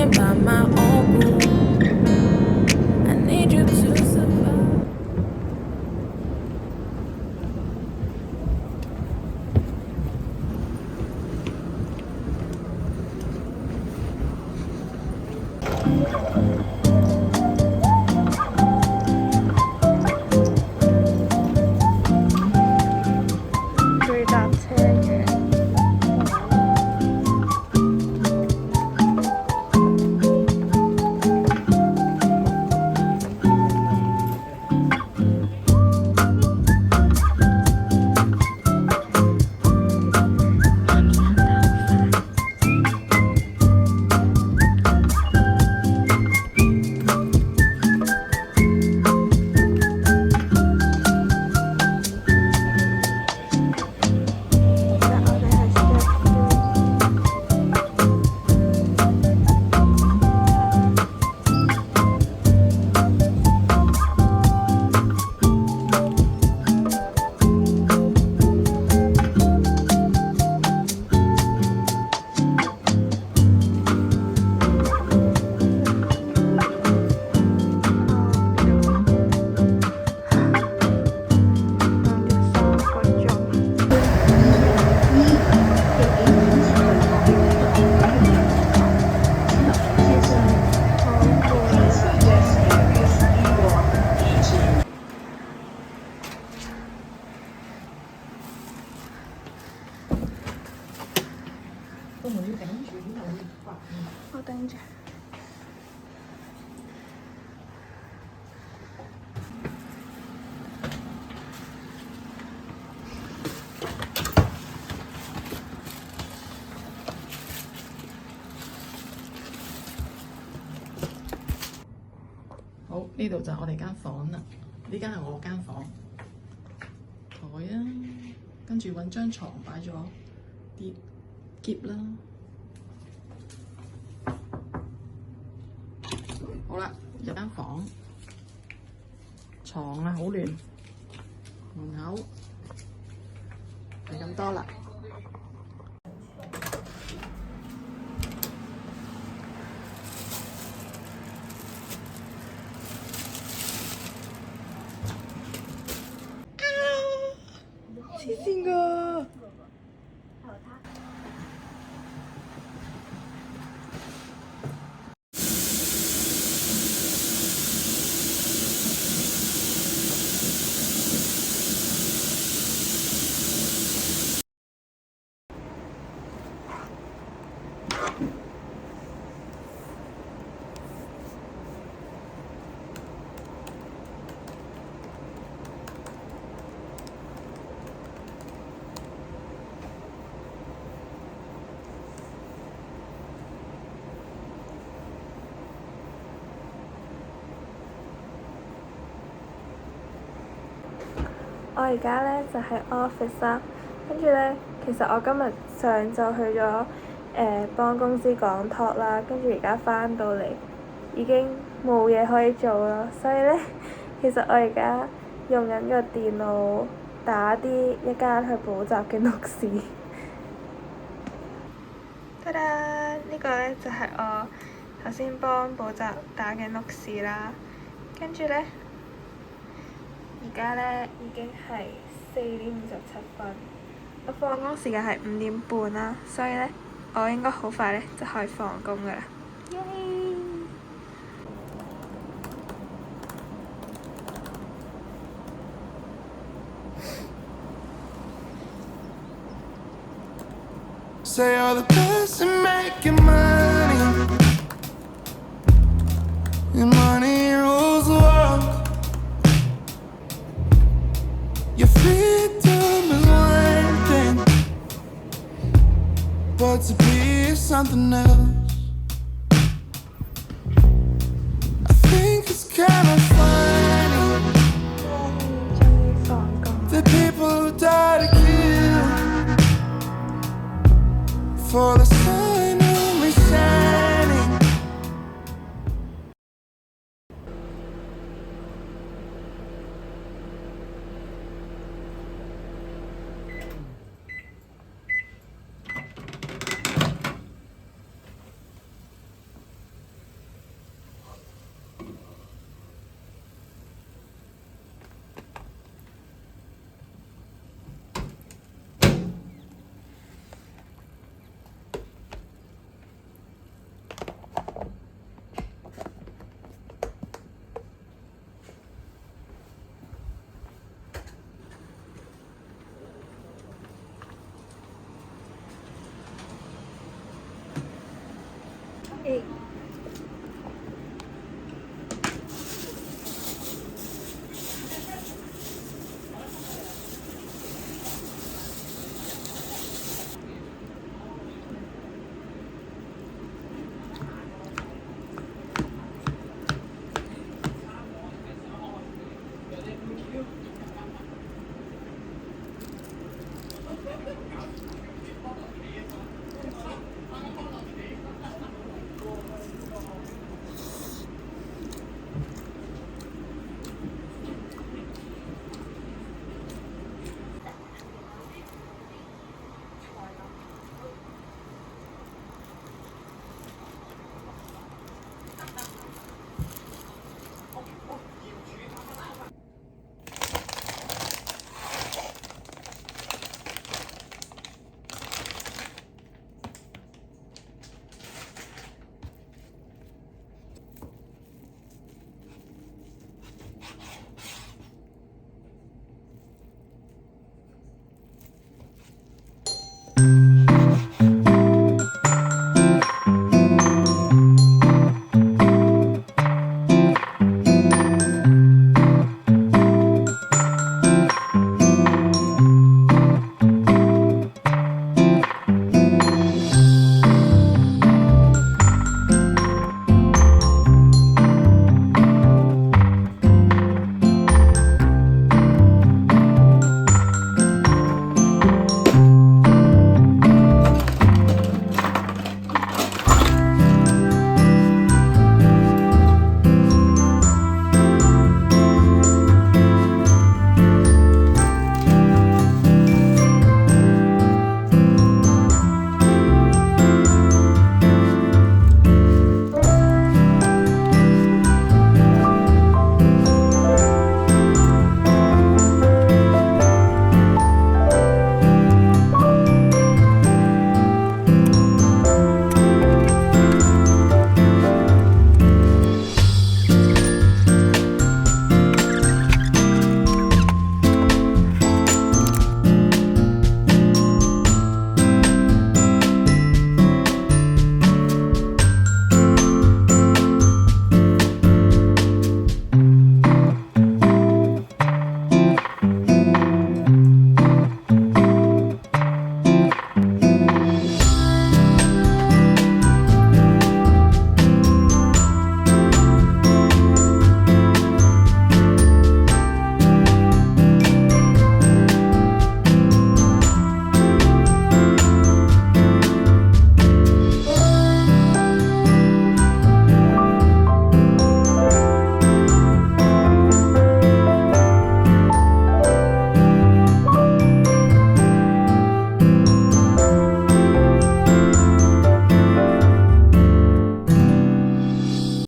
stand by my own rule. I need you to survive. 最搭車嘅。我頂住。好，呢度就係我哋間房啦。呢間係我間房，台啊，跟住揾張床擺咗啲篋啦。好啦，入間房，床啊好亂，門口係咁多啦。黐線㗎！我而家咧就喺 office 啦，跟住咧，其實我今日上晝去咗幫公司講 talk 啦，跟住而家翻到嚟已經冇嘢可以做啦，所以咧，其實我而家用緊個電腦打啲一間去補習嘅 notes。得啦，呢個咧就係我頭先幫補習打嘅 notes 啦，跟住咧。而家咧已經係4:57，我放工時間係5點半啦，所以咧我應該好快咧就可以放工噶啦。耶！Say you're the best at making money, and money rules the world. Your freedom is one thing, but to be is something else. I think it's kind of funny the people who die to kill for the sun only shines 誒